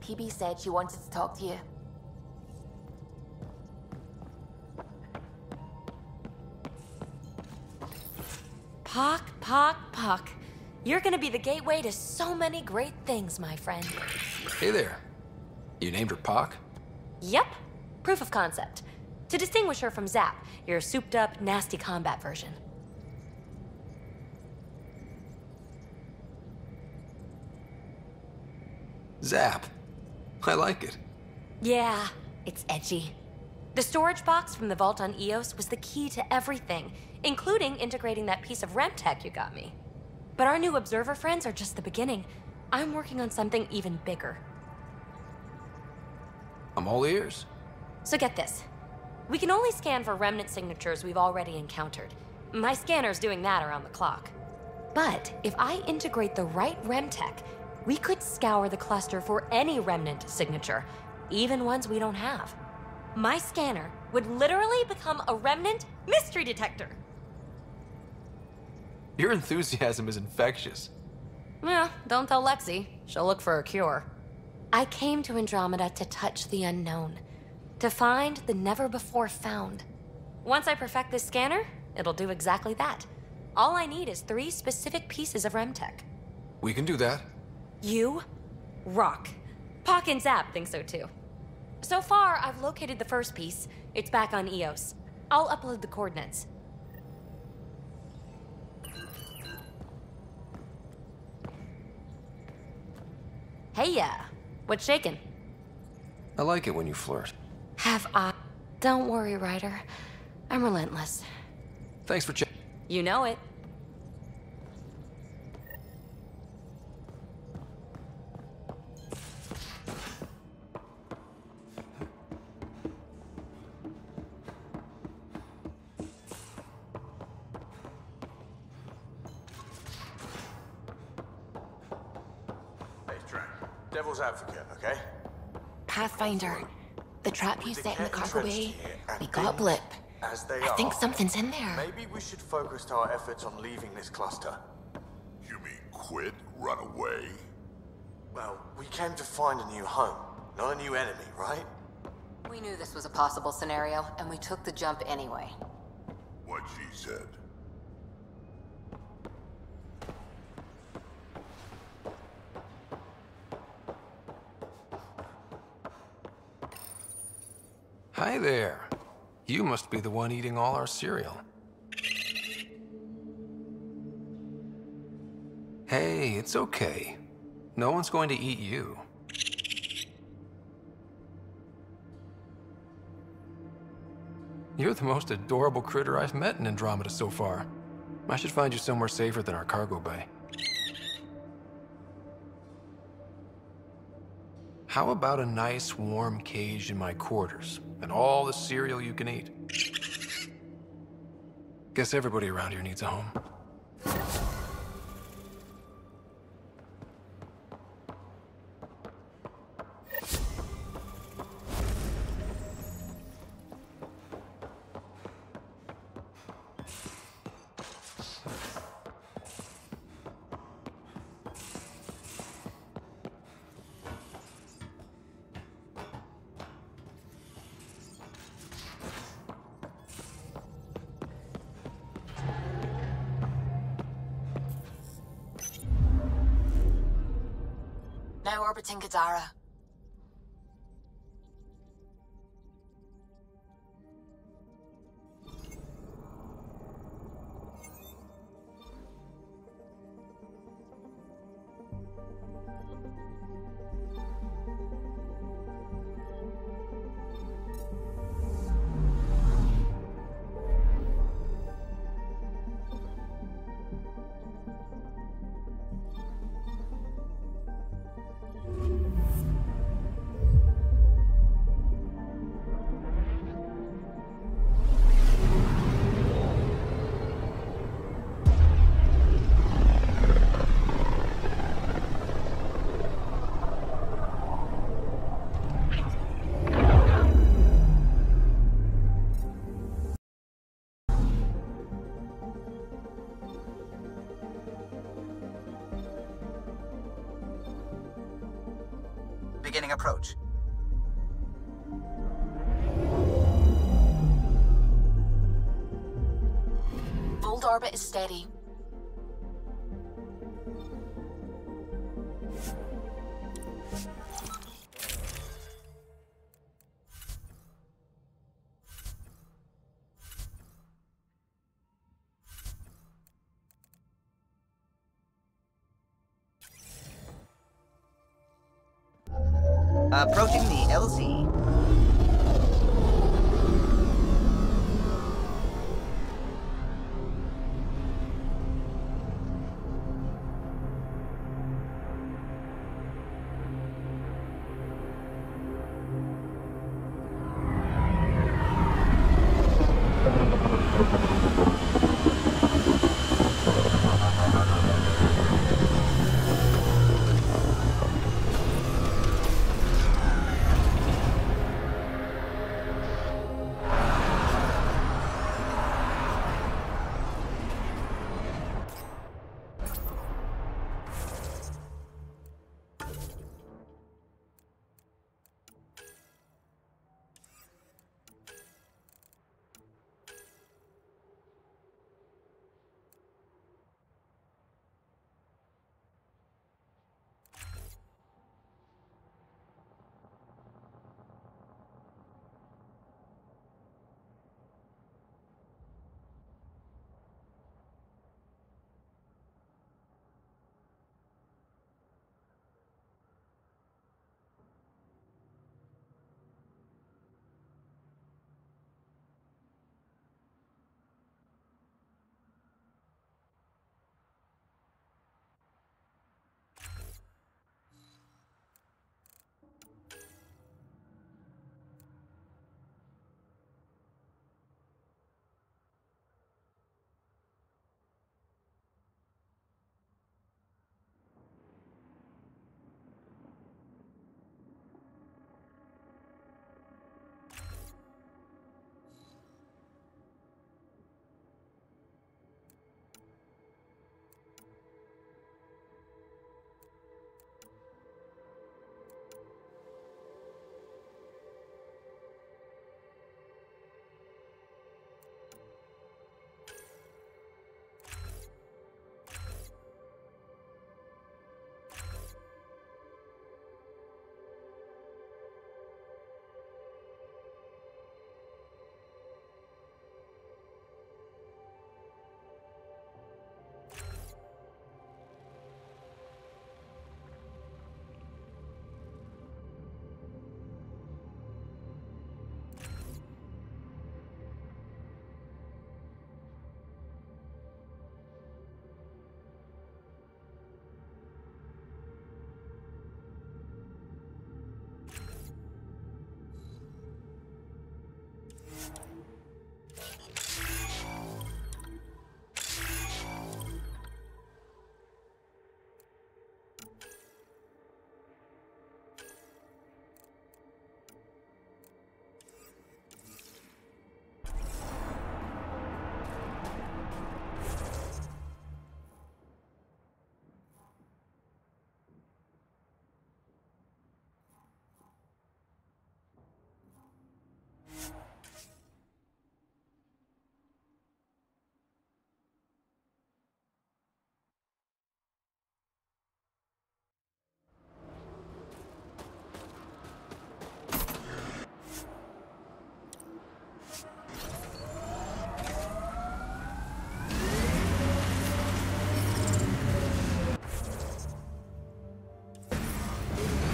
PB said she wanted to talk to you. Pock. You're gonna be the gateway to so many great things, my friend. Hey there. You named her Pock? Yep. Proof of concept. To distinguish her from Zap, your souped-up, nasty combat version. Zap. I like it. Yeah, it's edgy. The storage box from the vault on Eos was the key to everything, including integrating that piece of REM tech you got me. But our new observer friends are just the beginning. I'm working on something even bigger. I'm all ears. So get this. We can only scan for remnant signatures we've already encountered. My scanner's doing that around the clock. But if I integrate the right REM tech, we could scour the cluster for any remnant signature, even ones we don't have. My scanner would literally become a remnant mystery detector. Your enthusiasm is infectious. Yeah, don't tell Lexi. She'll look for a cure. I came to Andromeda to touch the unknown, to find the never-before-found. Once I perfect this scanner, it'll do exactly that. All I need is 3 specific pieces of REM tech. We can do that. You rock. Pock and Zap think so too. So far, I've located the first piece. It's back on Eos. I'll upload the coordinates. Hey, what's shaking? I like it when you flirt. Have I? Don't worry, Ryder. I'm relentless. Thanks for checking. You know it. Devil's advocate, okay? Pathfinder, the trap you set in the cargo bay, we got a blip. As they I think are, something's in there. maybe we should focus our efforts on leaving this cluster. You mean quit? Run away? Well, we came to find a new home, not a new enemy, right? We knew this was a possible scenario, and we took the jump anyway. What she said. Hi there. You must be the one eating all our cereal. Hey, it's okay. No one's going to eat you. You're the most adorable critter I've met in Andromeda so far. I should find you somewhere safer than our cargo bay. How about a nice warm cage in my quarters and all the cereal you can eat? Guess everybody around here needs a home. Now orbiting Gadara. Beginning approach. Old orbit is steady. Approaching the LZ.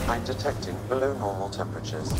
I'm detecting below normal temperatures.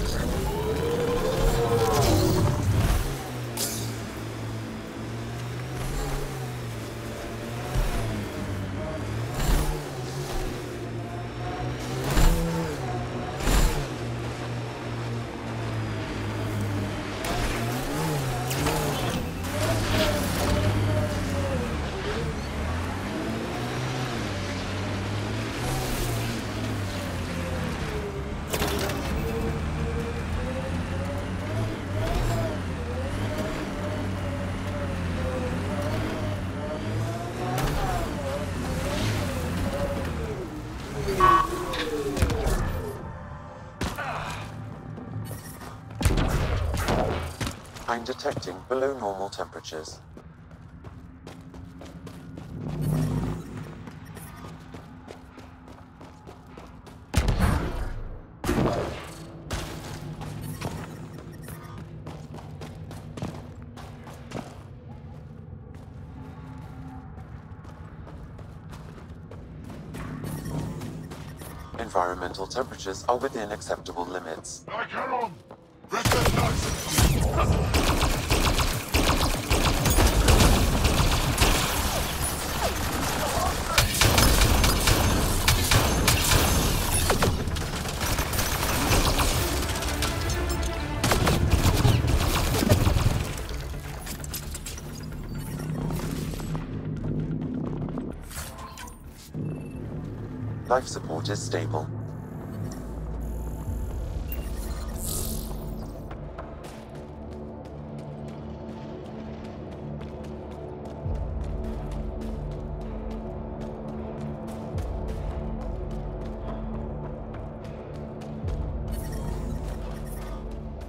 I'm detecting below normal temperatures. Environmental temperatures are within acceptable limits. Life support is stable.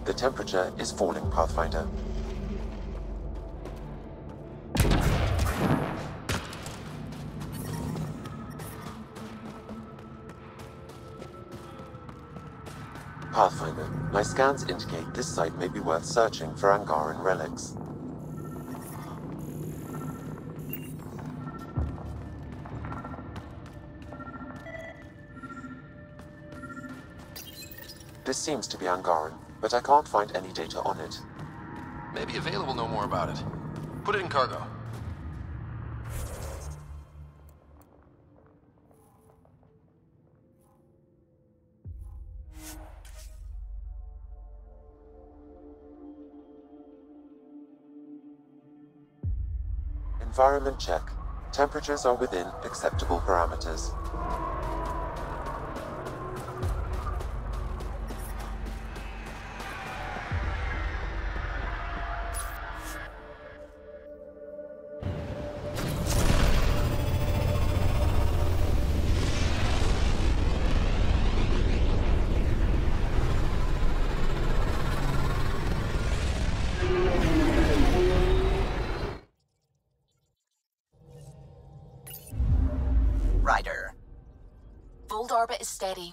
The temperature is falling, Pathfinder. Pathfinder, my scans indicate this site may be worth searching for Angaran relics. This seems to be Angaran, but I can't find any data on it. Maybe available know more about it. Put it in cargo. Environment check. Temperatures are within acceptable parameters. Ryder. Fold orbit is steady.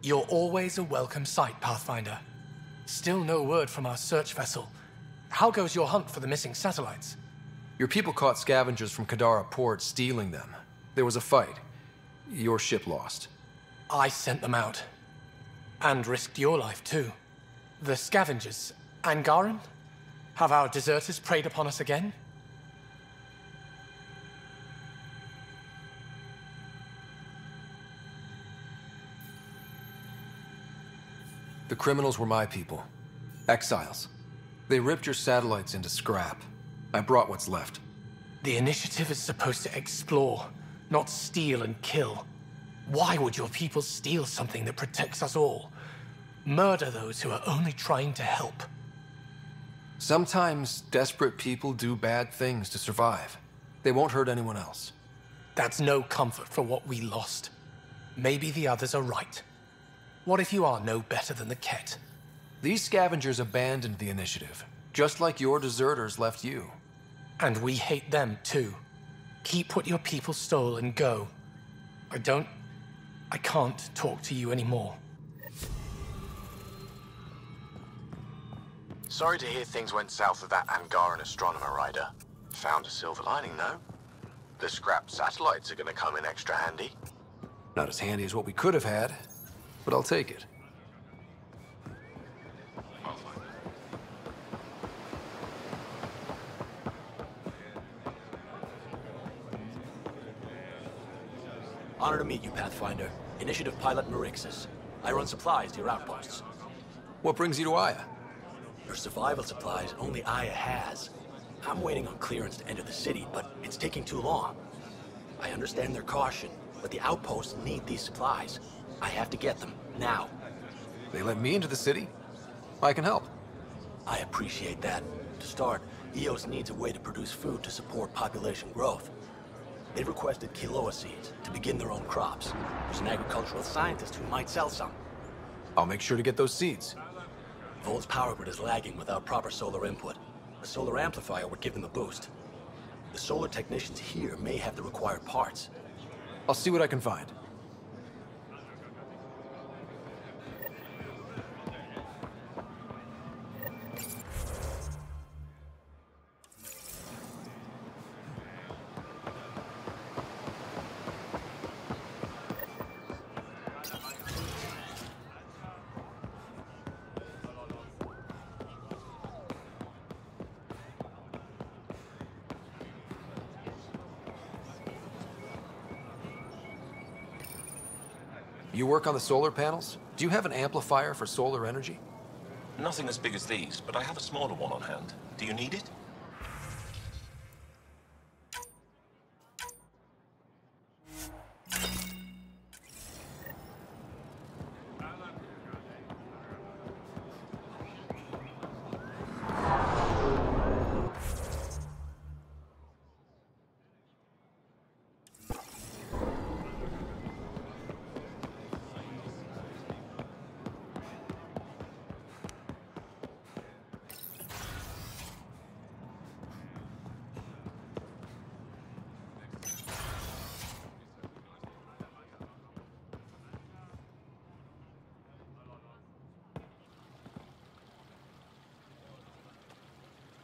You're always a welcome sight, Pathfinder. Still no word from our search vessel. How goes your hunt for the missing satellites? Your people caught scavengers from Kadara port stealing them. There was a fight. Your ship lost. I sent them out. And risked your life, too. The scavengers, Angaran? Have our deserters preyed upon us again? The criminals were my people. Exiles. They ripped your satellites into scrap. I brought what's left. The initiative is supposed to explore, not steal and kill. Why would your people steal something that protects us all? Murder those who are only trying to help. Sometimes desperate people do bad things to survive. They won't hurt anyone else. That's no comfort for what we lost. Maybe the others are right. What if you are no better than the Ket? These scavengers abandoned the initiative, just like your deserters left you. And we hate them too. Keep what your people stole and go. I can't talk to you anymore. Sorry to hear things went south with that Angaran astronomer rider. Found a silver lining, though. The scrap satellites are gonna come in extra handy. Not as handy as what we could have had, but I'll take it. Honor to meet you, Pathfinder. Initiative Pilot Marixus. I run supplies to your outposts. What brings you to Aya? For survival supplies, only Aya has. I'm waiting on clearance to enter the city, but it's taking too long. I understand their caution, but the outposts need these supplies. I have to get them, now. They let me into the city? I can help. I appreciate that. To start, EOS needs a way to produce food to support population growth. They've requested quinoa seeds to begin their own crops. There's an agricultural scientist who might sell some. I'll make sure to get those seeds. Vol's power grid is lagging without proper solar input. A solar amplifier would give them a boost. The solar technicians here may have the required parts. I'll see what I can find. You work on the solar panels? Do you have an amplifier for solar energy? Nothing as big as these, but I have a smaller one on hand. Do you need it?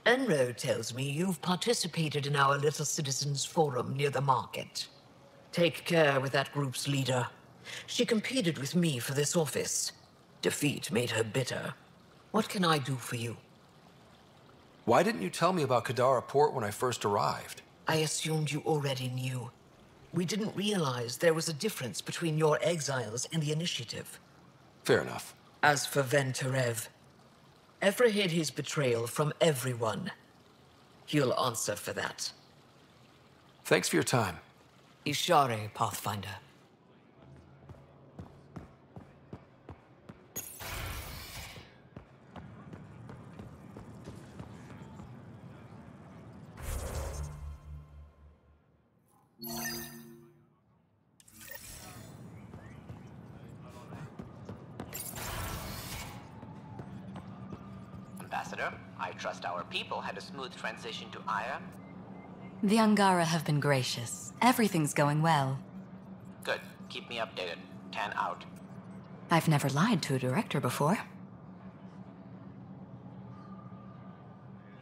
Enro tells me you've participated in our little citizens' forum near the market. Take care with that group's leader. She competed with me for this office. Defeat made her bitter. What can I do for you? Why didn't you tell me about Kadara Port when I first arrived? I assumed you already knew. We didn't realize there was a difference between your exiles and the Initiative. Fair enough. As for Venturev, Ephra hid his betrayal from everyone. He'll answer for that. Thanks for your time. Ishare, Pathfinder. Ambassador, I trust our people had a smooth transition to Aya. The Angara have been gracious. Everything's going well. Good. Keep me updated. 10 out. I've never lied to a director before.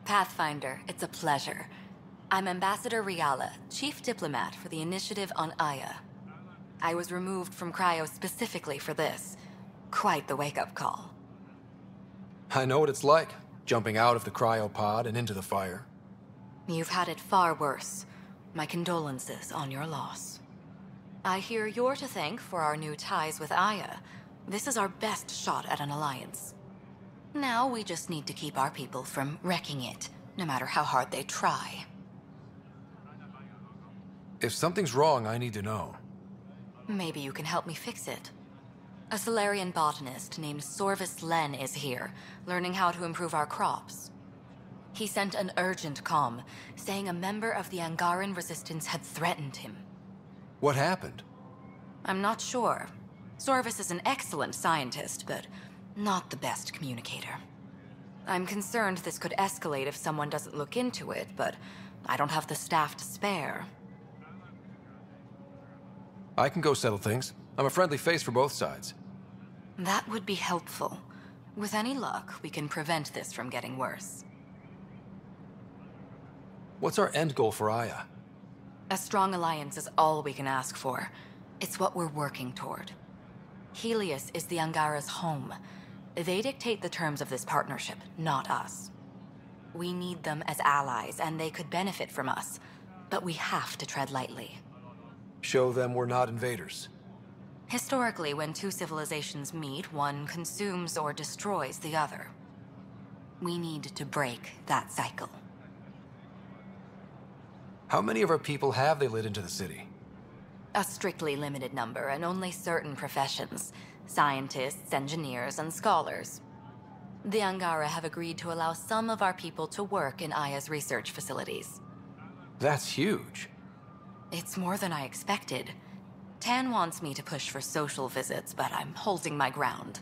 Pathfinder, it's a pleasure. I'm Ambassador Riala, Chief Diplomat for the Initiative on Aya. I was removed from Cryo specifically for this. Quite the wake-up call. I know what it's like, jumping out of the cryopod and into the fire. You've had it far worse. My condolences on your loss. I hear you're to thank for our new ties with Aya, This is our best shot at an alliance. Now we just need to keep our people from wrecking it, no matter how hard they try. If something's wrong, I need to know. Maybe you can help me fix it. A Solarian botanist named Sorvis Len is here, learning how to improve our crops. He sent an urgent comm, saying a member of the Angaran resistance had threatened him. What happened? I'm not sure. Sorvis is an excellent scientist, but not the best communicator. I'm concerned this could escalate if someone doesn't look into it, but I don't have the staff to spare. I can go settle things. I'm a friendly face for both sides. That would be helpful. With any luck, we can prevent this from getting worse. What's our end goal for Aya? A strong alliance is all we can ask for. It's what we're working toward. Helios is the Angara's home. They dictate the terms of this partnership, not us. We need them as allies, and they could benefit from us. But we have to tread lightly. Show them we're not invaders. Historically, when two civilizations meet, one consumes or destroys the other. We need to break that cycle. How many of our people have they let into the city? A strictly limited number, and only certain professions. Scientists, engineers, and scholars. The Angara have agreed to allow some of our people to work in Aya's research facilities. That's huge. It's more than I expected. Tan wants me to push for social visits, but I'm holding my ground.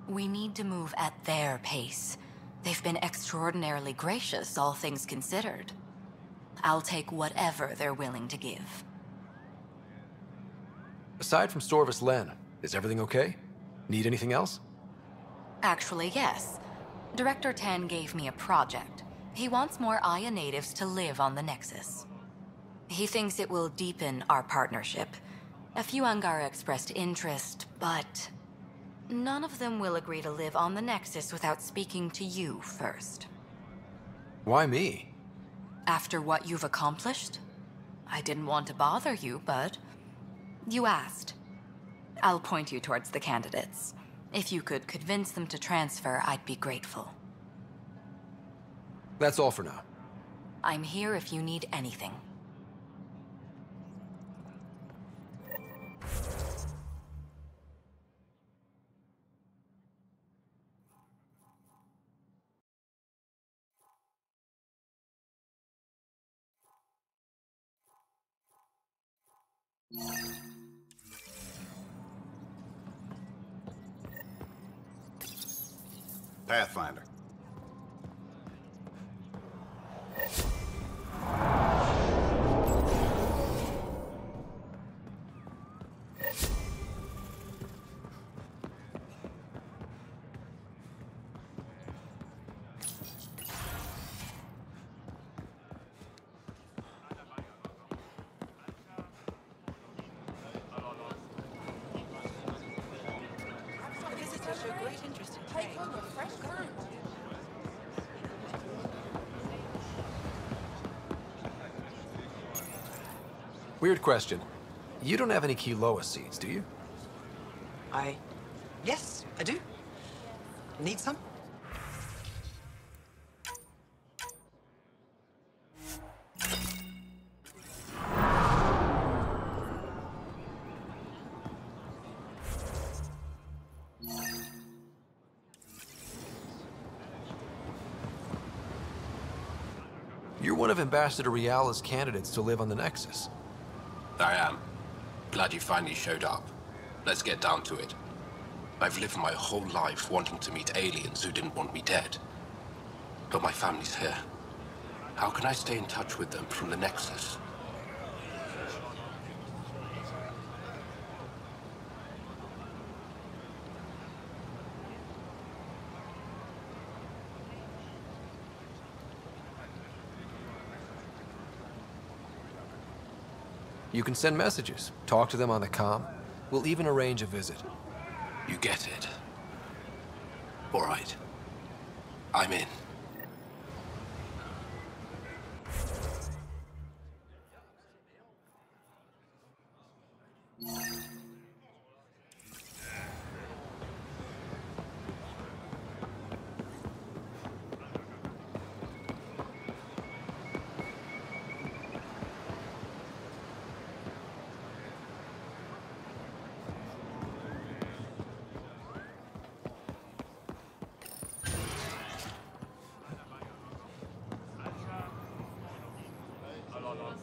We need to move at their pace. They've been extraordinarily gracious, all things considered. I'll take whatever they're willing to give. Aside from Sorvis Len, is everything okay? Need anything else? Actually, yes. Director Tan gave me a project. He wants more Aya natives to live on the Nexus. He thinks it will deepen our partnership. A few Angara expressed interest, but none of them will agree to live on the Nexus without speaking to you first. Why me? After what you've accomplished? I didn't want to bother you, but you asked. I'll point you towards the candidates. If you could convince them to transfer, I'd be grateful. That's all for now. I'm here if you need anything. Pathfinder. Weird question. You don't have any Kiloa seeds, do you? Yes, I do. Need some? You're one of Ambassador Riala's candidates to live on the Nexus. I am. Glad you finally showed up. Let's get down to it. I've lived my whole life wanting to meet aliens who didn't want me dead. But my family's here. How can I stay in touch with them from the Nexus? You can send messages, talk to them on the comm. We'll even arrange a visit. You get it. All right. I'm in.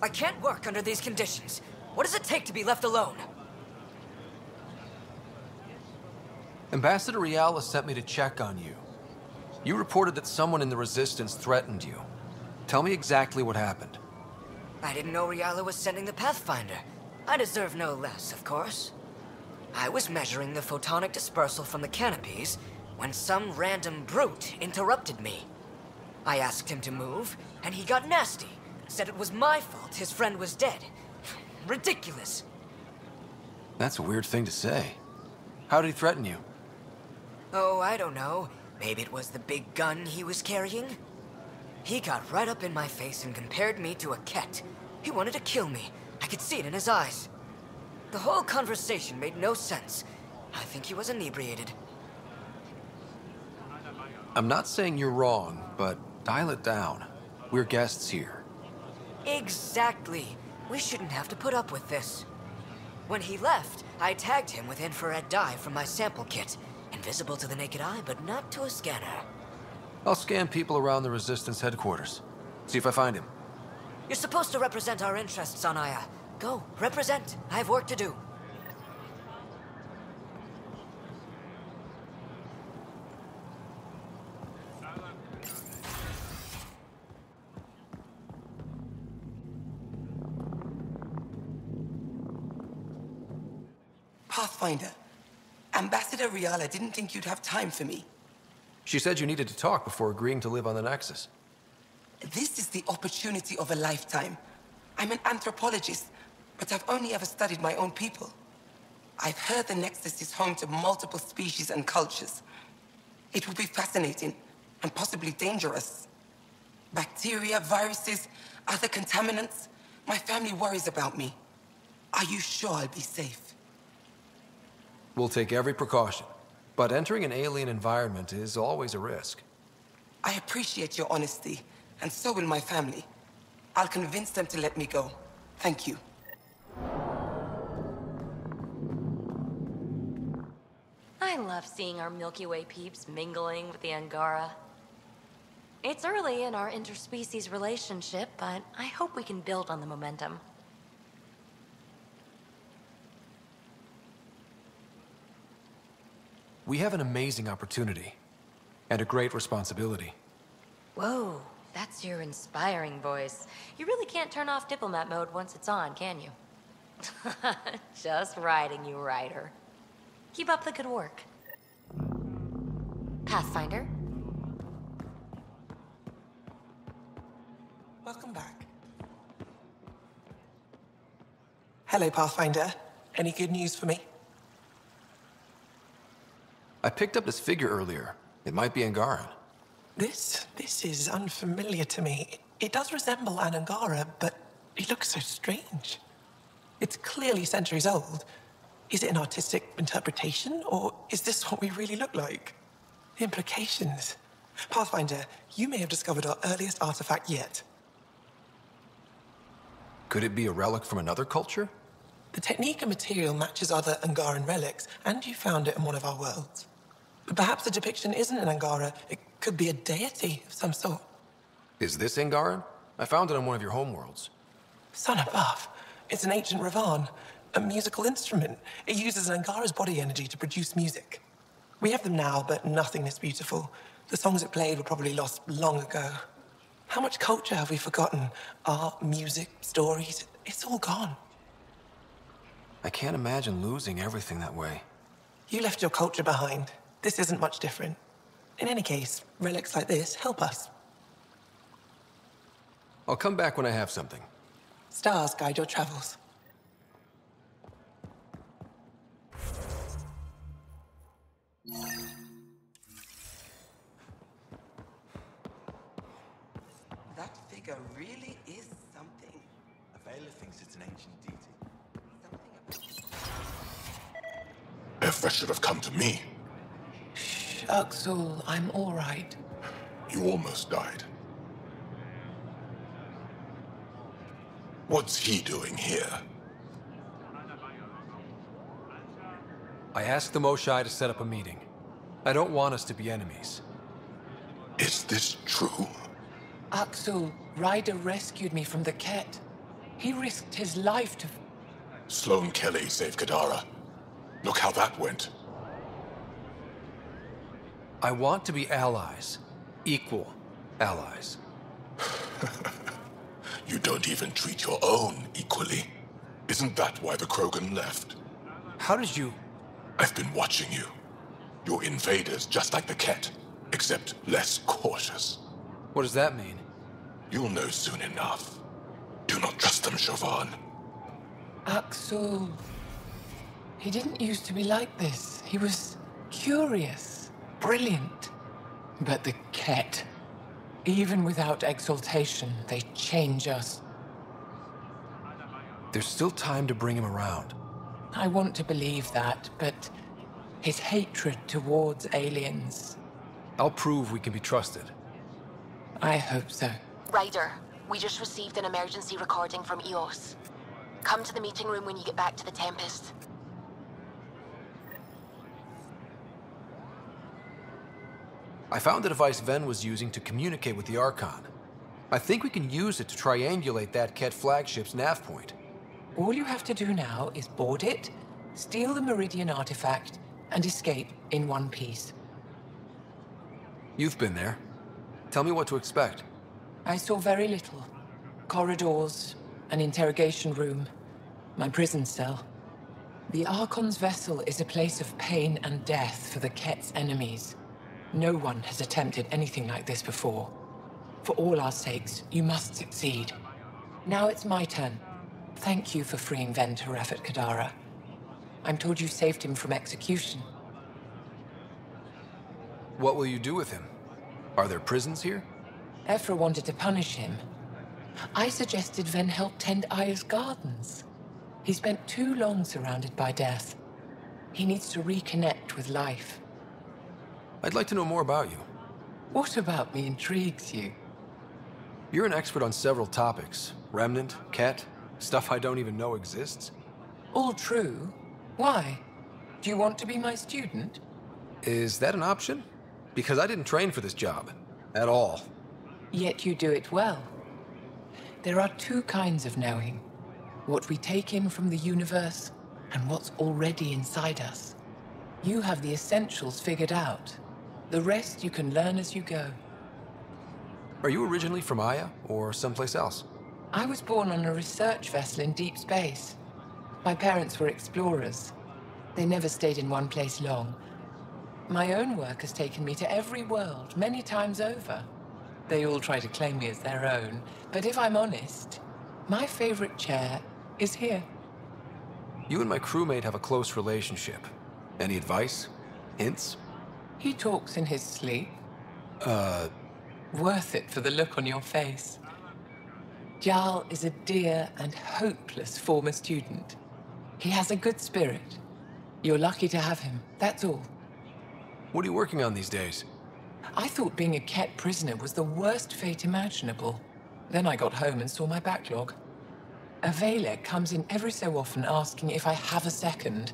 I can't work under these conditions. What does it take to be left alone? Ambassador Riala sent me to check on you. You reported that someone in the Resistance threatened you. Tell me exactly what happened. I didn't know Riala was sending the Pathfinder. I deserve no less, of course. I was measuring the photonic dispersal from the canopies when some random brute interrupted me. I asked him to move, and he got nasty. Said it was my fault his friend was dead. Ridiculous. That's a weird thing to say. How did he threaten you? Oh, I don't know. Maybe it was the big gun he was carrying? He got right up in my face and compared me to a cat. He wanted to kill me. I could see it in his eyes. The whole conversation made no sense. I think he was inebriated. I'm not saying you're wrong, but dial it down. We're guests here. Exactly. We shouldn't have to put up with this. When he left, I tagged him with infrared dye from my sample kit. Invisible to the naked eye, but not to a scanner. I'll scan people around the Resistance headquarters. See if I find him. You're supposed to represent our interests on Aya. Go, represent. I have work to do. Pathfinder, Ambassador Riala didn't think you'd have time for me. She said you needed to talk before agreeing to live on the Nexus. This is the opportunity of a lifetime. I'm an anthropologist, but I've only ever studied my own people. I've heard the Nexus is home to multiple species and cultures. It will be fascinating and possibly dangerous. Bacteria, viruses, other contaminants. My family worries about me. Are you sure I'll be safe? We'll take every precaution, but entering an alien environment is always a risk. I appreciate your honesty, and so will my family. I'll convince them to let me go. Thank you. I love seeing our Milky Way peeps mingling with the Angara. It's early in our interspecies relationship, but I hope we can build on the momentum. We have an amazing opportunity, and a great responsibility. Whoa, that's your inspiring voice. You really can't turn off diplomat mode once it's on, can you? Just riding you, Ryder. Keep up the good work. Pathfinder? Welcome back. Hello, Pathfinder. Any good news for me? I picked up this figure earlier. It might be Angaran. This is unfamiliar to me. It does resemble an Angara, but it looks so strange. It's clearly centuries old. Is it an artistic interpretation, or is this what we really look like? The implications. Pathfinder, you may have discovered our earliest artifact yet. Could it be a relic from another culture? The technique and material matches other Angaran relics, and you found it in one of our worlds. But perhaps the depiction isn't an Angara. It could be a deity of some sort. Is this Angaran? I found it on one of your homeworlds. Son above. It's an ancient Ravan, a musical instrument. It uses an Angara's body energy to produce music. We have them now, but nothing this beautiful. The songs it played were probably lost long ago. How much culture have we forgotten? Art, music, stories, it's all gone. I can't imagine losing everything that way. You left your culture behind. This isn't much different. In any case, relics like this help us. I'll come back when I have something. Stars guide your travels. That figure really is something. A Vela thinks it's an ancient deity. If should have come to me. Uxul, I'm all right. You almost died. What's he doing here? I asked the Moshai to set up a meeting. I don't want us to be enemies. Is this true? Uxul, Ryder rescued me from the Ket. He risked his life to... Sloane Kelly saved Kadara. Look how that went. I want to be allies. Equal allies. You don't even treat your own equally. Isn't that why the Krogan left? How did you... I've been watching you. You're invaders just like the Ket, except less cautious. What does that mean? You'll know soon enough. Do not trust them, Chauvin. Axel... He didn't used to be like this. He was curious, brilliant. But the Ket, even without exaltation, they change us. There's still time to bring him around. I want to believe that, but his hatred towards aliens... I'll prove we can be trusted. I hope so. Ryder, we just received an emergency recording from EOS. Come to the meeting room when you get back to the Tempest. I found the device Ven was using to communicate with the Archon. I think we can use it to triangulate that Ket flagship's nav point. All you have to do now is board it, steal the Meridian artifact, and escape in one piece. You've been there. Tell me what to expect. I saw very little. Corridors, an interrogation room, my prison cell. The Archon's vessel is a place of pain and death for the Ket's enemies. No one has attempted anything like this before. For all our sakes, you must succeed. Now it's my turn. Thank you for freeing Ven to Effect Kadara. I'm told you saved him from execution. What will you do with him? Are there prisons here? Ephra wanted to punish him. I suggested Ven help tend Aya's gardens. He spent too long surrounded by death. He needs to reconnect with life. I'd like to know more about you. What about me intrigues you? You're an expert on several topics. Remnant, Ket, stuff I don't even know exists. All true. Why? Do you want to be my student? Is that an option? Because I didn't train for this job. At all. Yet you do it well. There are two kinds of knowing. What we take in from the universe, and what's already inside us. You have the essentials figured out. The rest you can learn as you go. Are you originally from Aya, or someplace else? I was born on a research vessel in deep space. My parents were explorers. They never stayed in one place long. My own work has taken me to every world, many times over. They all try to claim me as their own, but if I'm honest, my favorite chair is here. You and my crewmate have a close relationship. Any advice? Hints? He talks in his sleep. Worth it for the look on your face. Jarl is a dear and hopeless former student. He has a good spirit. You're lucky to have him, that's all. What are you working on these days? I thought being a Ket prisoner was the worst fate imaginable. Then I got home and saw my backlog. A Vaylek comes in every so often asking if I have a second.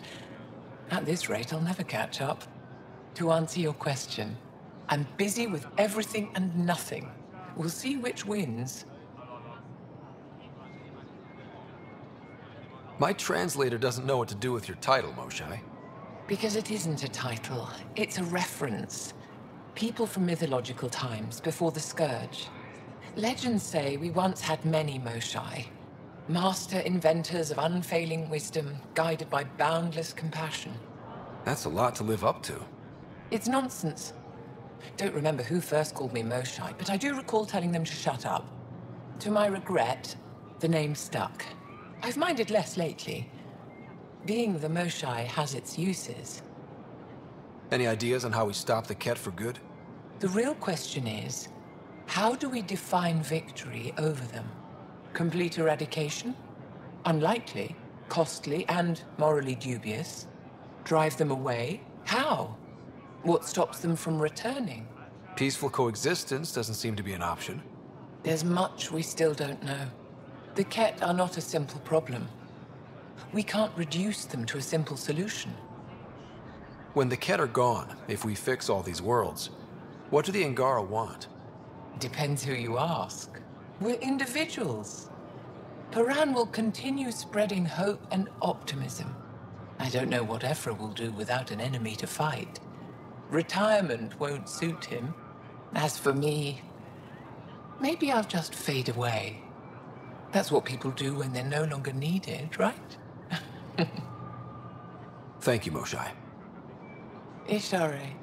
At this rate, I'll never catch up. To answer your question, I'm busy with everything and nothing. We'll see which wins. My translator doesn't know what to do with your title, Moshai. Because it isn't a title, it's a reference. People from mythological times, before the Scourge. Legends say we once had many Moshai. Master inventors of unfailing wisdom, guided by boundless compassion. That's a lot to live up to. It's nonsense. Don't remember who first called me Moshai, but I do recall telling them to shut up. To my regret, the name stuck. I've minded less lately. Being the Moshai has its uses. Any ideas on how we stop the Ket for good? The real question is, how do we define victory over them? Complete eradication? Unlikely, costly, and morally dubious. Drive them away? How? What stops them from returning? Peaceful coexistence doesn't seem to be an option. There's much we still don't know. The Ket are not a simple problem. We can't reduce them to a simple solution. When the Ket are gone, if we fix all these worlds, what do the Angara want? Depends who you ask. We're individuals. Paran will continue spreading hope and optimism. I don't know what Ephra will do without an enemy to fight. Retirement won't suit him. As for me, maybe I'll just fade away. That's what people do when they're no longer needed, right? Thank you, Moshae. Ishare.